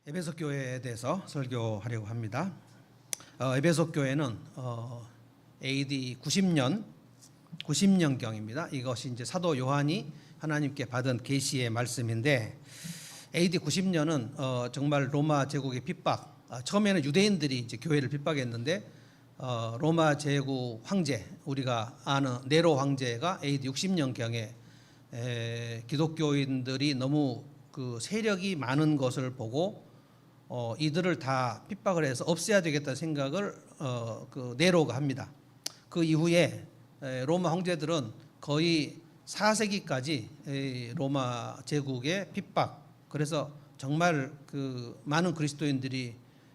에베소 교회에 대해서 설교하려고 합니다. 에베소 교회는 AD 90년경입니다. 이것이 이제 사도 요한이 하나님께 받은 계시의 말씀인데, AD 90년은 정말 로마 제국의 핍박. 처음에는 유대인들이 이제 교회를 핍박했는데, 로마 제국 황제, 우리가 아는 네로 황제가 AD 60년경에 기독교인들이 너무 그 세력이 많은 것을 보고 이들을 다 핍박을 해서 없애야 되겠다는 생각을 그 네로가 합니다. 그 이후에 로마 황제들은 거의 4세기까지 로마 제국의 핍박, 그래서 정말 그 많은 그리스도인들이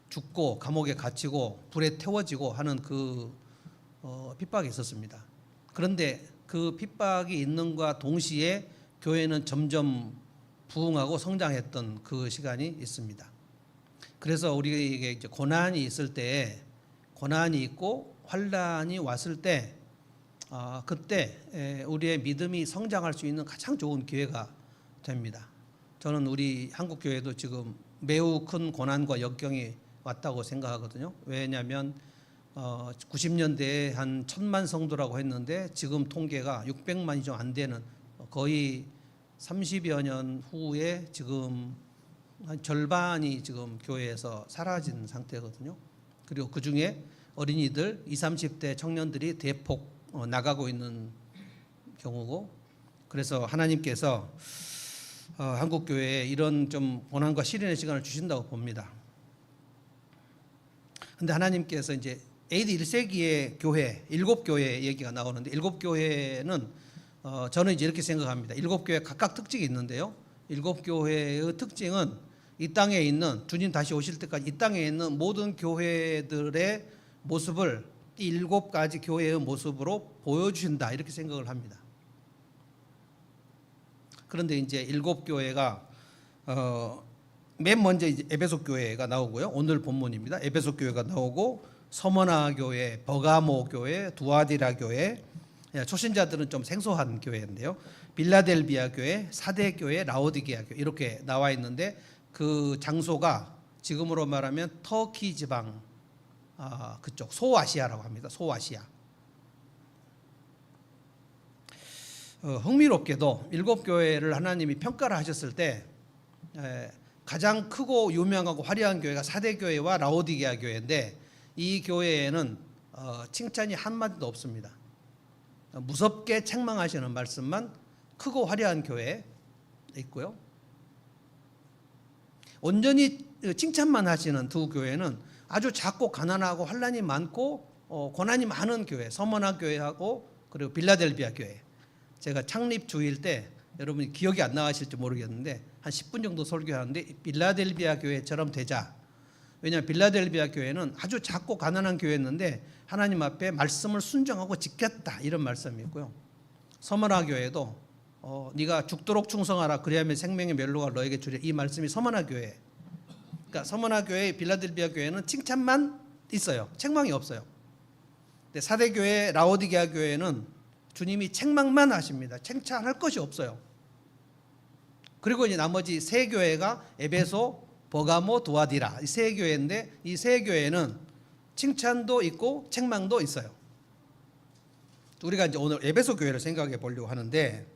죽고 감옥에 갇히고 불에 태워지고 하는 그 핍박이 있었습니다. 그런데 그 핍박이 있는과 동시에 교회는 점점 부흥하고 성장했던 그 시간이 있습니다. 그래서 우리에게 이제 고난이 있을 때, 고난이 있고 환란이 왔을 때, 그때 우리의 믿음이 성장할 수 있는 가장 좋은 기회가 됩니다. 저는 우리 한국 교회도 지금 매우 큰 고난과 역경이 왔다고 생각하거든요. 왜냐하면 90년대에 한 1000만 성도라고 했는데 지금 통계가 600만이 좀 안 되는, 거의 30여 년 후에 지금 한 절반이 지금 교회에서 사라진 상태거든요. 그리고 그 중에 어린이들, 20, 30대 청년들이 대폭 나가고 있는 경우고, 그래서 하나님께서 한국 교회에 이런 좀 고난과 시련의 시간을 주신다고 봅니다. 근데 하나님께서 이제 AD 1세기의 교회, 7교회 얘기가 나오는데, 7교회는 저는 이제 이렇게 생각합니다. 7교회 각각 특징이 있는데요. 7교회의 특징은 이 땅에 있는, 주님 다시 오실 때까지 이 땅에 있는 모든 교회들의 모습을 이 7가지 교회의 모습으로 보여주신다, 이렇게 생각을 합니다. 그런데 이제 7교회가 맨 먼저 이제 에베소 교회가 나오고요. 오늘 본문입니다. 에베소 교회가 나오고, 서머나 교회, 버가모 교회, 두아디라 교회, 초신자들은 좀 생소한 교회인데요. 빌라델비아 교회, 사대 교회, 라오디게아 교회, 이렇게 나와 있는데, 그 장소가 지금으로 말하면 터키 지방 그쪽 소아시아라고 합니다. 소아시아. 흥미롭게도 7교회를 하나님이 평가를 하셨을 때 가장 크고 유명하고 화려한 교회가 사대교회와 라오디게아 교회인데, 이 교회에는 칭찬이 한마디도 없습니다. 무섭게 책망하시는 말씀만 크고 화려한 교회에 있고요. 온전히 칭찬만 하시는 두 교회는 아주 작고 가난하고 환란이 많고 고난이 많은 교회, 서머나 교회하고 그리고 빌라델비아 교회. 제가 창립 주일 때 여러분이 기억이 안 나실지 모르겠는데 한 10분 정도 설교하는데, 빌라델비아 교회처럼 되자. 왜냐하면 빌라델비아 교회는 아주 작고 가난한 교회였는데 하나님 앞에 말씀을 순종하고 지켰다, 이런 말씀이 있고요. 서머나 교회도 네가 죽도록 충성하라, 그리하면 생명의 멸로가 너에게 주리라, 이 말씀이 서머나 교회. 그러니까 서머나 교회, 빌라델비아 교회는 칭찬만 있어요. 책망이 없어요. 근데 사대 교회, 라오디게아 교회는 주님이 책망만 하십니다. 칭찬할 것이 없어요. 그리고 이제 나머지 세 교회가 에베소, 버가모, 두아디라, 이 세 교회인데, 이 세 교회는 칭찬도 있고 책망도 있어요. 우리가 이제 오늘 에베소 교회를 생각해 보려고 하는데,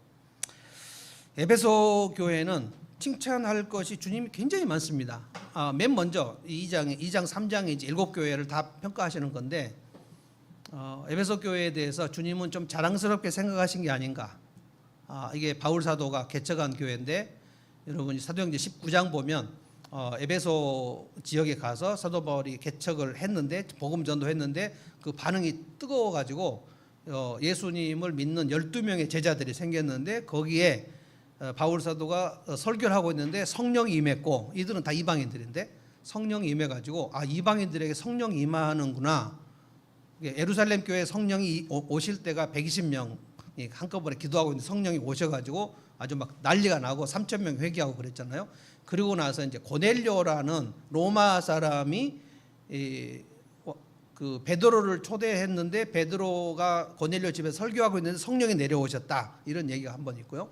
에베소 교회는 칭찬할 것이 주님이 굉장히 많습니다. 맨 먼저 2장, 3장에 이제 7교회를 다 평가하시는 건데, 에베소 교회에 대해서 주님은 좀 자랑스럽게 생각하신 게 아닌가. 이게 바울 사도가 개척한 교회인데, 여러분이 사도행전 19장 보면 에베소 지역에 가서 사도 바울이 개척을 했는데, 복음 전도했는데 그 반응이 뜨거워가지고 예수님을 믿는 12명의 제자들이 생겼는데, 거기에 바울 사도가 설교를 하고 있는데 성령이 임했고, 이들은 다 이방인들인데 성령이 임해가지고 이방인들에게 성령이 임하는구나. 예루살렘 교회 성령이 오실 때가 120명이 한꺼번에 기도하고 있는데 성령이 오셔가지고 아주 막 난리가 나고 3,000명 회개하고 그랬잖아요. 그리고 나서 이제 고넬료라는 로마 사람이 그 베드로를 초대했는데, 베드로가 고넬료 집에 설교하고 있는데 성령이 내려오셨다, 이런 얘기가 한 번 있고요.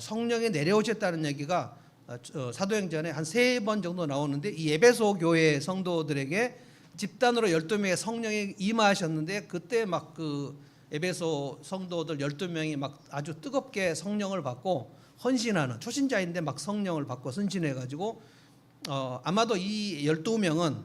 성령이 내려오셨다는 얘기가 사도행전에 한 3번 정도 나오는데 이 에베소 교회 성도들에게 집단으로 12명의 성령이 임하셨는데 그때 막 그 에베소 성도들 12명이 막 아주 뜨겁게 성령을 받고 헌신하는 초신자인데 막 성령을 받고 헌신해 가지고 아마도 이 12명은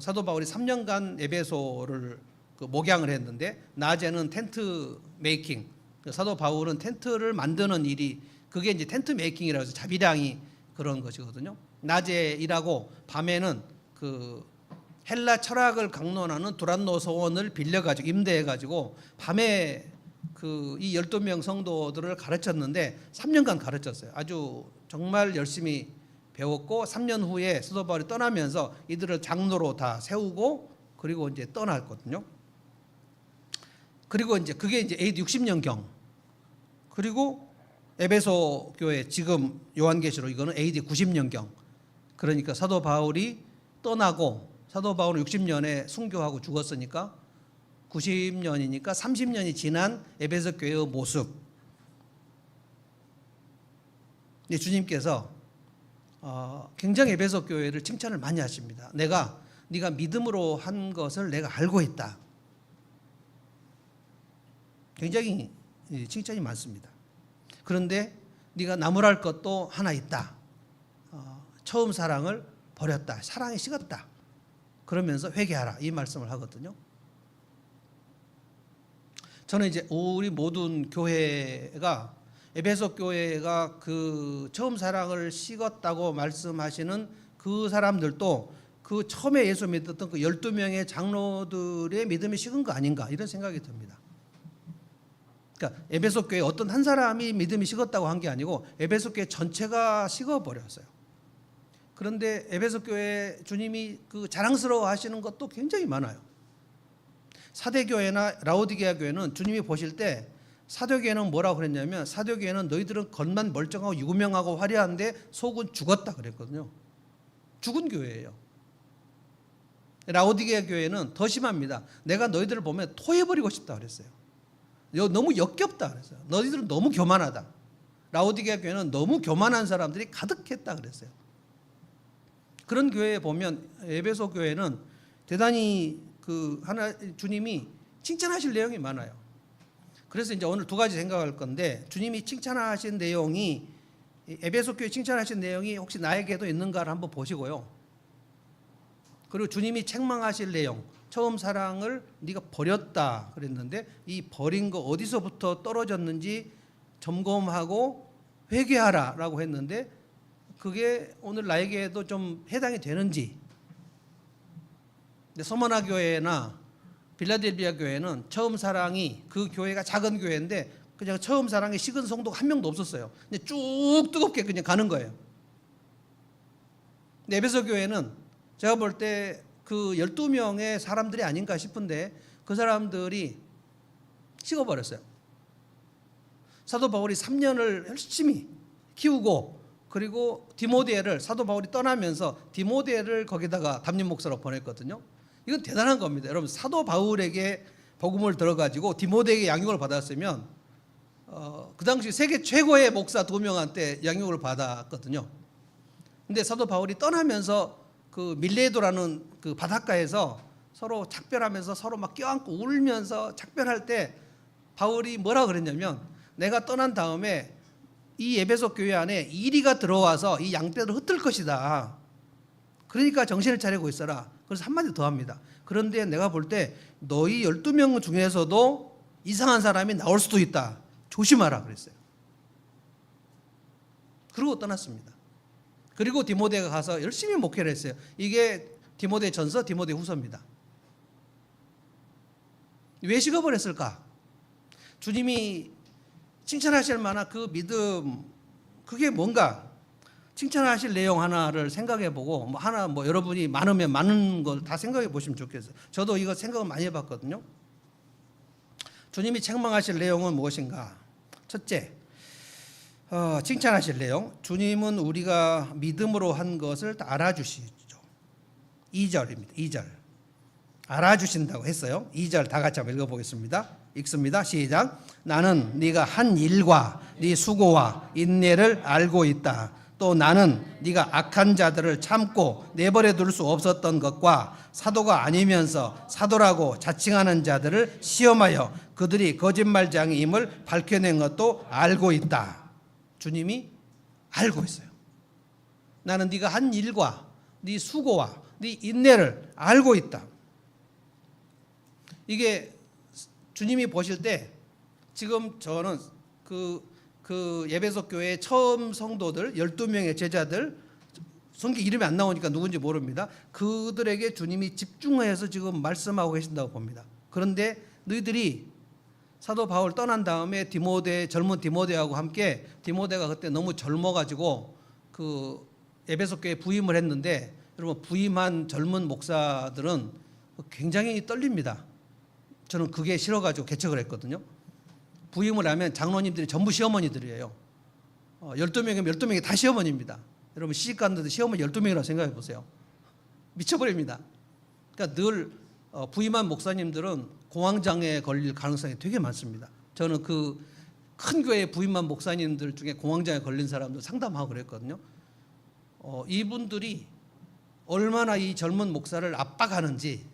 사도 바울이 3년간 에베소를 그 목양을 했는데 낮에는 텐트 메이킹, 사도 바울은 텐트를 만드는 일이 그게 이제 텐트 메이킹이라고 해서 자비량이 그런 것이거든요. 낮에 일하고 밤에는 그 헬라 철학을 강론하는 두란노 소원을 빌려가지고 임대해가지고 밤에 그 이 12명 성도들을 가르쳤는데 3년간 가르쳤어요. 아주 정말 열심히 배웠고 3년 후에 사도 바울이 떠나면서 이들을 장로로 다 세우고 그리고 이제 떠났거든요. 그리고 이제 그게 이제 AD 60년경. 그리고 에베소 교회 지금 요한계시록 이거는 AD 90년경. 그러니까 사도 바울이 떠나고 사도 바울은 60년에 순교하고 죽었으니까 90년이니까 30년이 지난 에베소 교회의 모습. 주님께서 굉장히 에베소 교회를 칭찬을 많이 하십니다. 네가 믿음으로 한 것을 내가 알고 있다. 굉장히 칭찬이 많습니다. 그런데 네가 나무랄 것도 하나 있다. 처음 사랑을 버렸다. 사랑이 식었다. 그러면서 회개하라. 이 말씀을 하거든요. 저는 이제 우리 모든 교회가 에베소 교회가 그 처음 사랑을 식었다고 말씀하시는 그 사람들도 그 처음에 예수 믿었던 그 12명의 장로들의 믿음이 식은 거 아닌가 이런 생각이 듭니다. 그러니까 에베소 교회 어떤 한 사람이 믿음이 식었다고 한 게 아니고 에베소 교회 전체가 식어버렸어요. 그런데 에베소 교회 주님이 그 자랑스러워 하시는 것도 굉장히 많아요. 사대교회나 라오디게아 교회는 주님이 보실 때 사도교회는 뭐라고 그랬냐면 사도교회는 너희들은 겉만 멀쩡하고 유명하고 화려한데 속은 죽었다 그랬거든요. 죽은 교회예요. 라오디게아 교회는 더 심합니다. 내가 너희들을 보면 토해버리고 싶다 그랬어요. 너무 역겹다 그랬어요. 너희들은 너무 교만하다. 라오디게아 교회는 너무 교만한 사람들이 가득했다 그랬어요. 그런 교회에 보면 에베소 교회는 대단히 그 하나 주님이 칭찬하실 내용이 많아요. 그래서 이제 오늘 두 가지 생각할 건데 주님이 칭찬하신 내용이 에베소 교회 칭찬하신 내용이 혹시 나에게도 있는가를 한번 보시고요. 그리고 주님이 책망하실 내용 처음 사랑을 네가 버렸다 그랬는데 이 버린 거 어디서부터 떨어졌는지 점검하고 회개하라라고 했는데 그게 오늘 나에게도 좀 해당이 되는지. 서머나 교회나 빌라델비아 교회는 처음 사랑이 그 교회가 작은 교회인데 그냥 처음 사랑에 식은 성도가 한 명도 없었어요. 근데 쭉 뜨겁게 그냥 가는 거예요. 근데 에베소 교회는 제가 볼 때 그 12명의 사람들이 아닌가 싶은데 그 사람들이 식어버렸어요. 사도 바울이 3년을 열심히 키우고 그리고 디모데를 사도 바울이 떠나면서 디모데를 거기다가 담임 목사로 보냈거든요. 이건 대단한 겁니다. 여러분 사도 바울에게 복음을 들어가지고 디모데에게 양육을 받았으면 그 당시 세계 최고의 목사 2명한테 양육을 받았거든요. 근데 사도 바울이 떠나면서 그 밀레도라는 그 바닷가에서 서로 작별하면서 서로 막 껴안고 울면서 작별할 때 바울이 뭐라 그랬냐면 내가 떠난 다음에 이 에베소 교회 안에 이리가 들어와서 이 양떼를 흩을 것이다. 그러니까 정신을 차리고 있어라. 그래서 한마디 더 합니다. 그런데 내가 볼 때 너희 12명 중에서도 이상한 사람이 나올 수도 있다. 조심하라 그랬어요. 그러고 떠났습니다. 그리고 디모데가 가서 열심히 목회를 했어요. 이게 디모데 전서, 디모데 후서입니다. 왜 식어버렸을까? 주님이 칭찬하실 만한 그 믿음, 그게 뭔가 칭찬하실 내용 하나를 생각해보고 뭐 여러분이 많으면 많은 걸 다 생각해 보시면 좋겠어요. 저도 이거 생각을 많이 해봤거든요. 주님이 책망하실 내용은 무엇인가? 첫째, 칭찬하실 내용. 주님은 우리가 믿음으로 한 것을 다 알아주시죠. 2절입니다. 2절. 알아주신다고 했어요. 2절 다 같이 한번 읽어보겠습니다. 읽습니다. 시작. 나는 네가 한 일과 네 수고와 인내를 알고 있다. 또 나는 네가 악한 자들을 참고 내버려 둘 수 없었던 것과 사도가 아니면서 사도라고 자칭하는 자들을 시험하여 그들이 거짓말장이임을 밝혀낸 것도 알고 있다. 주님이 알고 있어요. 나는 네가 한 일과 네 수고와 네 인내를 알고 있다. 이게 주님이 보실 때 지금 저는 그 에베소 교회 처음 성도들 12명의 제자들, 성경 이름이 안 나오니까 누군지 모릅니다. 그들에게 주님이 집중해서 지금 말씀하고 계신다고 봅니다. 그런데 너희들이 사도 바울 떠난 다음에 젊은 디모데하고 함께, 디모데가 그때 너무 젊어가지고 그 에베소 교회에 부임을 했는데, 여러분 부임한 젊은 목사들은 굉장히 떨립니다. 저는 그게 싫어가지고 개척을 했거든요. 부임을 하면 장로님들이 전부 시어머니들이에요. 12명이면 12명이 다 시어머니입니다. 여러분 시집갔는데 시어머니 12명이라고 생각해 보세요. 미쳐버립니다. 그러니까 늘 부임한 목사님들은 공황장애에 걸릴 가능성이 되게 많습니다. 저는 그 큰 교회 부임한 목사님들 중에 공황장애 걸린 사람들 상담하고 그랬거든요. 이분들이 얼마나 이 젊은 목사를 압박하는지,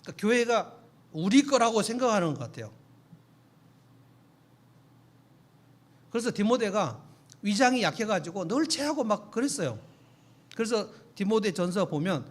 그러니까 교회가 우리 거라고 생각하는 것 같아요. 그래서 디모데가 위장이 약해가지고 늘 체하고 막 그랬어요. 그래서 디모데 전서 보면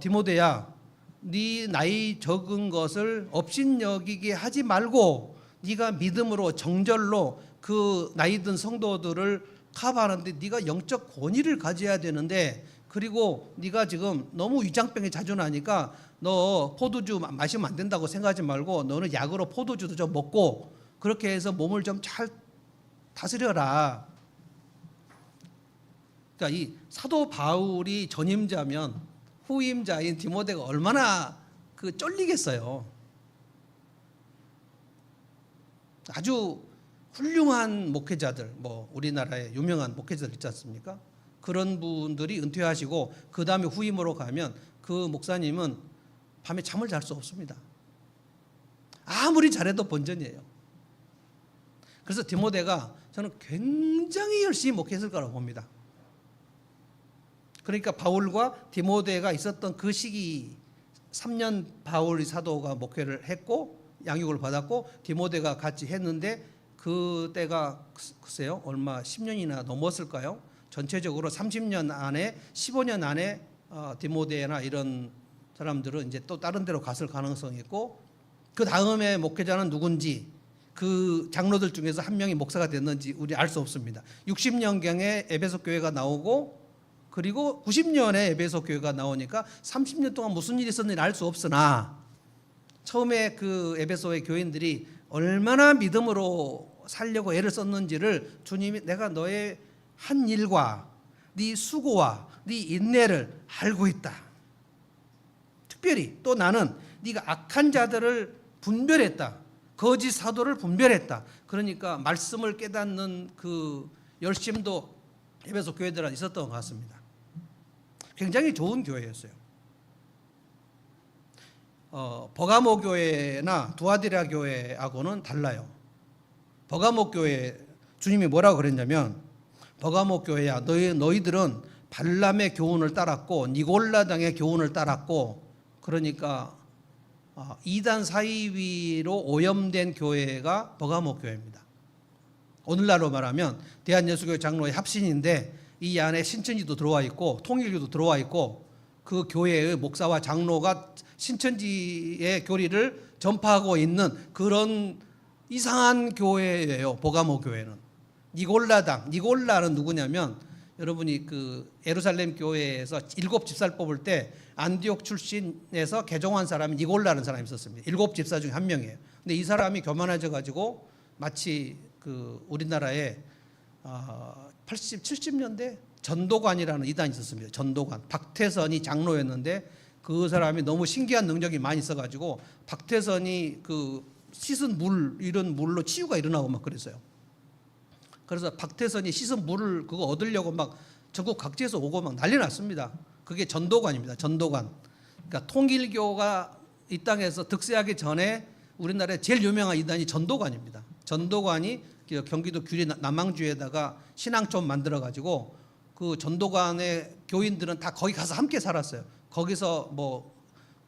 디모데야, 네 나이 적은 것을 업신여기게 하지 말고 네가 믿음으로 정절로 그 나이 든 성도들을 커버하는데 네가 영적 권위를 가져야 되는데, 그리고 네가 지금 너무 위장병이 자주 나니까 너 포도주 마시면 안 된다고 생각하지 말고 너는 약으로 포도주도 좀 먹고 그렇게 해서 몸을 좀 잘 다스려라. 그러니까 이 사도 바울이 전임자면 후임자인 디모데가 얼마나 쫄리겠어요. 아주 훌륭한 목회자들, 뭐 우리나라에 유명한 목회자들 있지 않습니까? 그런 분들이 은퇴하시고 그 다음에 후임으로 가면 그 목사님은 밤에 잠을 잘 수 없습니다. 아무리 잘해도 본전이에요. 그래서 디모데가 저는 굉장히 열심히 목회했을 거라고 봅니다. 그러니까 바울과 디모데가 있었던 그 시기 3년 바울이 사도가 목회를 했고 양육을 받았고 디모데가 같이 했는데, 그때가 글쎄요 얼마 10년이나 넘었을까요? 전체적으로 30년 안에 15년 안에 디모데나 이런 사람들은 이제 또 다른 데로 갔을 가능성이 있고, 그 다음에 목회자는 누군지, 그 장로들 중에서 한 명이 목사가 됐는지 우리 알 수 없습니다. 60년경에 에베소 교회가 나오고 그리고 90년에 에베소 교회가 나오니까 30년 동안 무슨 일이 있었는지 알 수 없으나, 처음에 그 에베소의 교인들이 얼마나 믿음으로 살려고 애를 썼는지를 주님이 내가 너의 한 일과 네 수고와 네 인내를 알고 있다. 특별히 또 나는 네가 악한 자들을 분별했다. 거짓 사도를 분별했다. 그러니까 말씀을 깨닫는 그 열심도 에베소 교회들은 있었던 것 같습니다. 굉장히 좋은 교회였어요. 버가모 교회나 두아디라 교회하고는 달라요. 버가모 교회 주님이 뭐라고 그랬냐면, 버가모 교회야 너희들은 발람의 교훈을 따랐고 니골라당의 교훈을 따랐고, 그러니까 이단 사이위로 오염된 교회가 버가모 교회입니다. 오늘날로 말하면 대한예수교회 장로의 합신인데 이 안에 신천지도 들어와 있고 통일교도 들어와 있고, 그 교회의 목사와 장로가 신천지의 교리를 전파하고 있는 그런 이상한 교회예요. 버가모 교회는. 니골라는 누구냐면, 여러분이 그 예루살렘 교회에서 7 집사를 뽑을 때 안디옥 출신에서 개종한 사람이 니골라는 사람이 있었습니다. 7 집사 중에 한 명이에요. 근데 이 사람이 교만해져 가지고 마치 그 우리나라에 80, 70년대 전도관이라는 이단이 있었습니다. 전도관. 박태선이 장로였는데 그 사람이 너무 신기한 능력이 많이 있어가지고 박태선이 그 씻은 물, 이런 물로 치유가 일어나고 막 그랬어요. 그래서 박태선이 씻은 물을 그거 얻으려고 막 전국 각지에서 오고 막 난리 났습니다. 그게 전도관입니다. 전도관. 그러니까 통일교가 이 땅에서 득세하기 전에 우리나라에 제일 유명한 이단이 전도관입니다. 전도관이 경기도 규리 남항주에다가 신앙촌 만들어 가지고 그 전도관의 교인들은 다 거기 가서 함께 살았어요. 거기서 뭐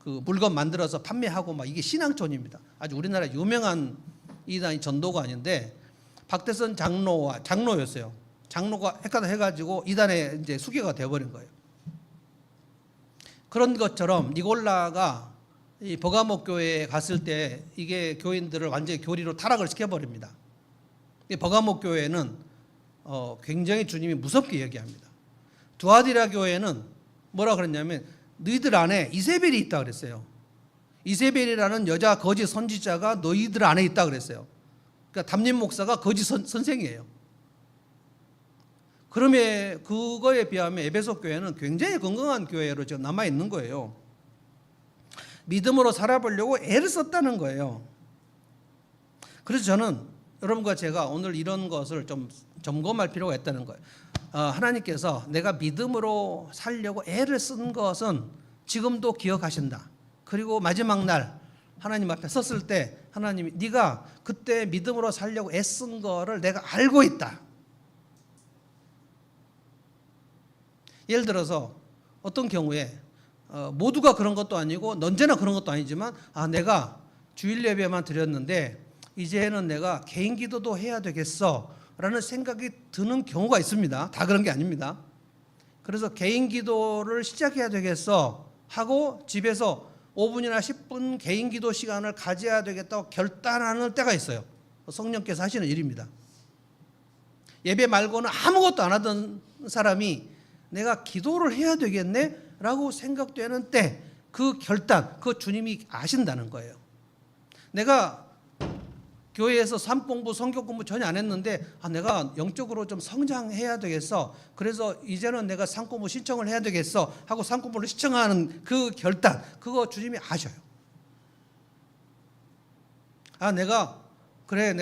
그 물건 만들어서 판매하고 막 이게 신앙촌입니다. 아주 우리나라 유명한 이단이 전도관인데 박대선 장로였어요. 장로가 헷갈려 해가지고 이단에 이제 수교가 되어버린 거예요. 그런 것처럼 니골라가 이 버가모 교회에 갔을 때 이게 교인들을 완전히 교리로 타락을 시켜버립니다. 이 버가모 교회는 굉장히 주님이 무섭게 얘기합니다. 두아디라 교회는 뭐라 그랬냐면 너희들 안에 이세벨이 있다 그랬어요. 이세벨이라는 여자 거짓 선지자가 너희들 안에 있다 그랬어요. 그러니까 담임 목사가 거짓 선생이에요. 그러면 그거에 비하면 에베소 교회는 굉장히 건강한 교회로 지금 남아 있는 거예요. 믿음으로 살아보려고 애를 썼다는 거예요. 그래서 저는 여러분과 제가 오늘 이런 것을 좀 점검할 필요가 있다는 거예요. 하나님께서 내가 믿음으로 살려고 애를 쓴 것은 지금도 기억하신다. 그리고 마지막 날 하나님 앞에 섰을 때 하나님이 네가 그때 믿음으로 살려고 애쓴 거를 내가 알고 있다. 예를 들어서 어떤 경우에 모두가 그런 것도 아니고 언제나 그런 것도 아니지만 내가 주일 예배만 드렸는데 이제는 내가 개인 기도도 해야 되겠어 라는 생각이 드는 경우가 있습니다. 다 그런 게 아닙니다. 그래서 개인 기도를 시작해야 되겠어 하고 집에서 5분이나 10분 개인 기도 시간을 가져야 되겠다고 결단하는 때가 있어요. 성령께서 하시는 일입니다. 예배 말고는 아무것도 안 하던 사람이 내가 기도를 해야 되겠네 라고 생각되는 때 그 결단, 그 주님이 아신다는 거예요. 내가 교회에서 삶 공부, 성경 공부 전혀 안 했는데 내가 영적으로 좀 성장해야 되겠어. 그래서 이제는 내가 삶 공부 신청을 해야 되겠어 하고 삶 공부를 신청하는 그 결단, 그거 주님이 아셔요. 내가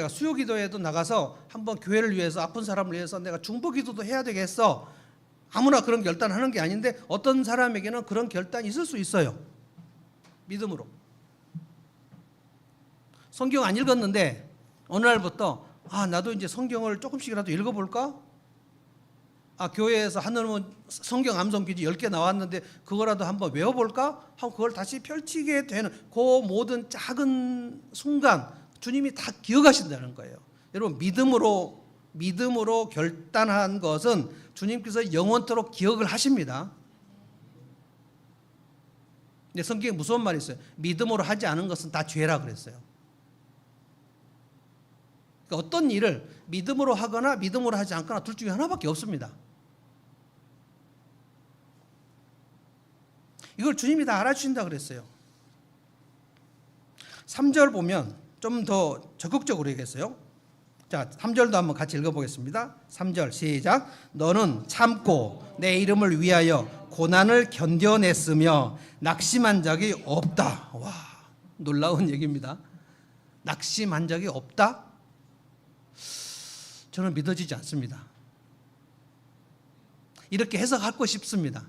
수요 기도에도 나가서 한번 교회를 위해서 아픈 사람을 위해서 내가 중보 기도도 해야 되겠어. 아무나 그런 결단하는 게 아닌데 어떤 사람에게는 그런 결단이 있을 수 있어요. 믿음으로. 성경 안 읽었는데 어느 날부터 나도 이제 성경을 조금씩이라도 읽어볼까? 교회에서 하늘은 성경 암송 퀴즈 10개 나왔는데 그거라도 한번 외워볼까? 하고 그걸 다시 펼치게 되는 그 모든 작은 순간 주님이 다 기억하신다는 거예요. 여러분 믿음으로 결단한 것은 주님께서 영원토록 기억을 하십니다. 근데 성경에 무서운 말이 있어요. 믿음으로 하지 않은 것은 다 죄라 그랬어요. 그러니까 어떤 일을 믿음으로 하거나 믿음으로 하지 않거나 둘 중에 하나밖에 없습니다. 이걸 주님이 다 알아주신다 그랬어요. 3절 보면 좀 더 적극적으로 얘기했어요. 자, 3절도 한번 같이 읽어보겠습니다. 3절 시작. 너는 참고 내 이름을 위하여 고난을 견뎌냈으며 낙심한 적이 없다. 와, 놀라운 얘기입니다. 낙심한 적이 없다? 저는 믿어지지 않습니다. 이렇게 해석하고 싶습니다.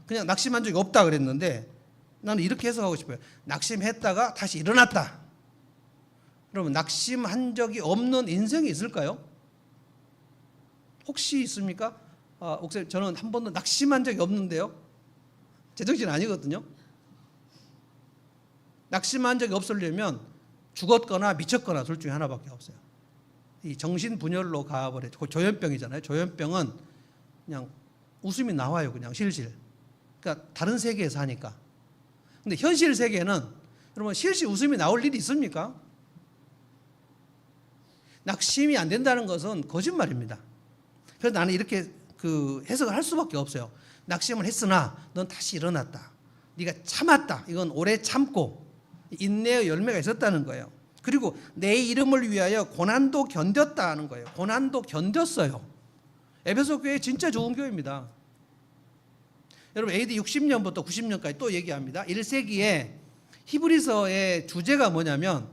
그냥 낙심한 적이 없다 그랬는데 나는 이렇게 해석하고 싶어요. 낙심했다가 다시 일어났다. 그러면 낙심한 적이 없는 인생이 있을까요? 혹시 있습니까? 목사님, 저는 한 번도 낙심한 적이 없는데요. 제정신 아니거든요. 낙심한 적이 없으려면 죽었거나 미쳤거나 둘 중에 하나밖에 없어요. 이 정신분열로 가버렸죠. 조현병이잖아요. 조현병은 그냥 웃음이 나와요. 그냥 실실. 그러니까 다른 세계에 사니까. 근데 현실 세계는 여러분 실실 웃음이 나올 일이 있습니까? 낙심이 안 된다는 것은 거짓말입니다. 그래서 나는 이렇게 해석을 할 수밖에 없어요. 낙심을 했으나 넌 다시 일어났다. 네가 참았다. 이건 오래 참고 인내의 열매가 있었다는 거예요. 그리고 내 이름을 위하여 고난도 견뎠다는 거예요. 고난도 견뎠어요. 에베소 교회 진짜 좋은 교회입니다. 여러분 AD 60년부터 90년까지 또 얘기합니다. 1세기에 히브리서의 주제가 뭐냐면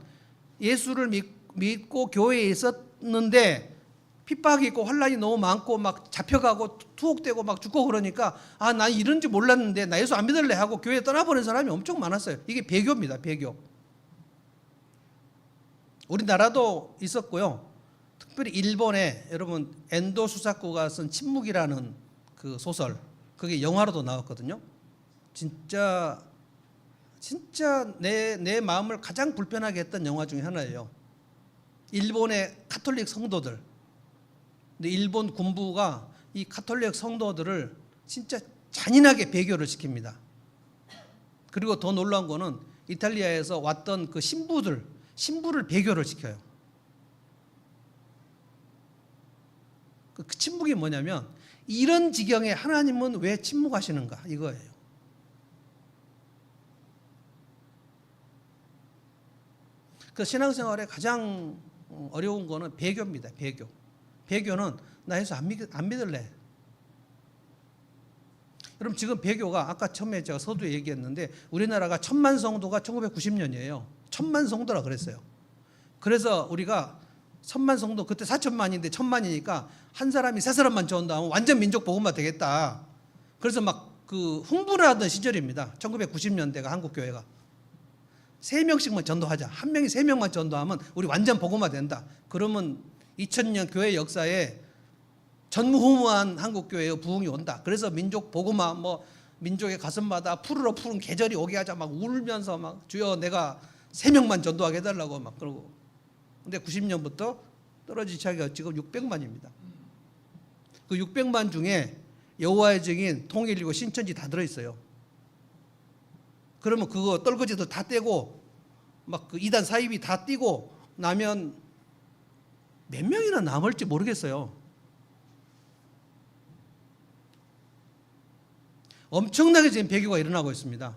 예수를 믿고 교회에 있었는데 핍박이 있고 환란이 너무 많고 막 잡혀가고 투옥되고 막 죽고 그러니까 난 이런지 몰랐는데 나 예수 안 믿을래 하고 교회에 떠나버린 사람이 엄청 많았어요. 이게 배교입니다. 배교. 우리나라도 있었고요. 특별히 일본에 여러분 엔도 수사쿠가 쓴 침묵이라는 그 소설, 그게 영화로도 나왔거든요. 진짜 내 마음을 가장 불편하게 했던 영화 중에 하나예요. 일본의 가톨릭 성도들. 근데 일본 군부가 이 가톨릭 성도들을 진짜 잔인하게 배교를 시킵니다. 그리고 더 놀라운 거는 이탈리아에서 왔던 그 신부를 배교를 시켜요. 그 침묵이 뭐냐면 이런 지경에 하나님은 왜 침묵하시는가 이거예요. 그 신앙생활에 가장 어려운 거는 배교입니다. 배교는 나 예수 안 믿을래. 여러분 지금 배교가 아까 처음에 제가 서두에 얘기했는데 우리나라가 1000만 성도가 1990년이에요. 1000만 성도라 그랬어요. 그래서 우리가 1000만 성도 그때 4000만인데 1000만이니까 한 사람이 세 사람만 전도하면 완전 민족 복음화 되겠다. 그래서 막 그 흥분하던 시절입니다. 1990년대가 한국 교회가 3명씩만 전도하자. 한 명이 3명만 전도하면 우리 완전 복음화 된다. 그러면 2000년 교회 역사에 전무후무한 한국 교회의 부흥이 온다. 그래서 민족 복음화 뭐 민족의 가슴마다 푸르러 푸른 계절이 오게 하자 막 울면서 막 주여 내가 3명만 전도하게 해달라고 막 그러고. 근데 90년부터 떨어지기 시작해서 지금 600만입니다. 그 600만 중에 여호와의 증인, 통일이고 신천지 다 들어있어요. 그러면 그거 떨거지도 다 떼고 막 그 이단 사입이 다 띄고 나면 몇 명이나 남을지 모르겠어요. 엄청나게 지금 배교가 일어나고 있습니다.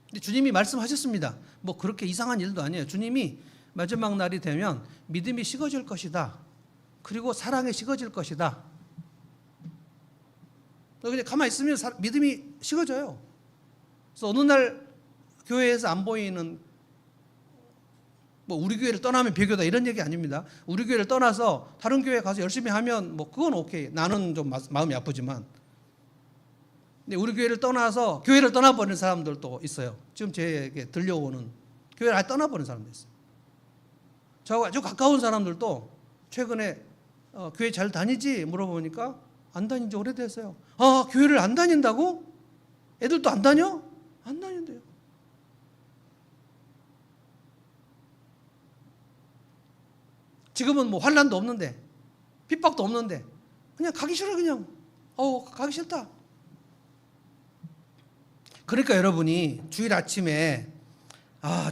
근데 주님이 말씀하셨습니다. 뭐 그렇게 이상한 일도 아니에요. 주님이 마지막 날이 되면 믿음이 식어질 것이다. 그리고 사랑이 식어질 것이다. 그냥 가만히 있으면 믿음이 식어져요. 그래서 어느 날 교회에서 안 보이는 뭐 우리 교회를 떠나면 배교다 이런 얘기 아닙니다. 우리 교회를 떠나서 다른 교회 가서 열심히 하면 뭐 그건 오케이. 나는 좀 마음이 아프지만. 근데 우리 교회를 떠나서 교회를 떠나버리는 사람들도 있어요. 지금 제게 들려오는 교회를 아예 떠나버리는 사람도 있어요. 저하고 아주 가까운 사람들도 최근에 교회 잘 다니지? 물어보니까 안 다닌 지 오래됐어요. 아, 교회를 안 다닌다고? 애들도 안 다녀? 안 다닌대요. 지금은 뭐 환난도 없는데 핍박도 없는데 그냥 가기 싫어 그냥. 가기 싫다. 그러니까 여러분이 주일 아침에